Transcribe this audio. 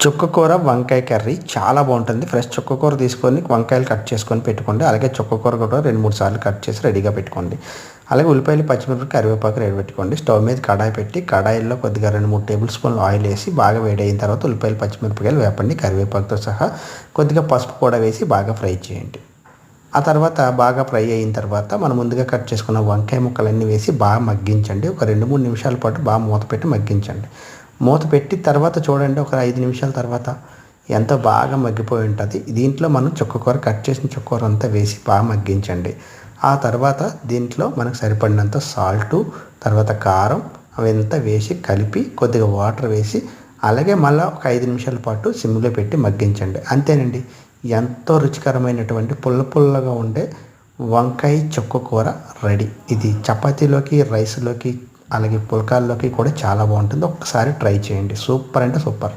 చుక్కకూర వంకాయ కర్రీ చాలా బాగుంటుంది. ఫ్రెష్ చుక్కకూర తీసుకొని వంకాయలు కట్ చేసుకొని పెట్టుకోండి. అలాగే చుక్కకూర కూడా 2, 3 సార్లు కట్ చేసి రెడీగా పెట్టుకోండి. అలాగే ఉల్లిపాయలు, పచ్చిమిరపకాయలు, కరివేపాకు రెడీ పెట్టుకోండి. స్టవ్ మీద కడాయి పెట్టి కడాయిలో కొద్దిగా 2, 3 టేబుల్ స్పూన్లు ఆయిల్ వేసి బాగా వేడైన తర్వాత ఉల్లిపాయలు, పచ్చిమిరపకాయలు వేపండి. కరివేపాకుతో సహా కొద్దిగా పసుపు కూడా వేసి బాగా ఫ్రై చేయండి. ఆ తర్వాత బాగా ఫ్రై అయిన తర్వాత మనం ముందుగా కట్ చేసుకున్న వంకాయ ముక్కలన్నీ వేసి బాగా మగ్గించండి. ఒక 2, 3 నిమిషాల పాటు బాగా మూత పెట్టి మగ్గించండి. మూత పెట్టి తర్వాత చూడండి, ఒక 5 నిమిషాల తర్వాత ఎంతో బాగా మగ్గిపోయి ఉంటుంది. దీంట్లో మనం చుక్కకూర కట్ చేసిన చుక్కకూర అంతా వేసి బాగా మగ్గించండి. ఆ తర్వాత దీంట్లో మనకు సరిపడినంత సాల్టు, తర్వాత కారం అవంతా వేసి కలిపి కొద్దిగా వాటర్ వేసి అలాగే మళ్ళీ ఒక 5 నిమిషాల పాటు సిమ్లో పెట్టి మగ్గించండి. అంతేనండి, ఎంతో రుచికరమైనటువంటి పుల్లగా ఉండే వంకాయ చుక్కకూర రెడీ. ఇది చపాతీలోకి, రైస్లోకి, అలాగే పుల్కాల్లోకి కూడా చాలా బాగుంటుంది. ఒక్కసారి ట్రై చేయండి. సూపర్ అంటే సూపర్.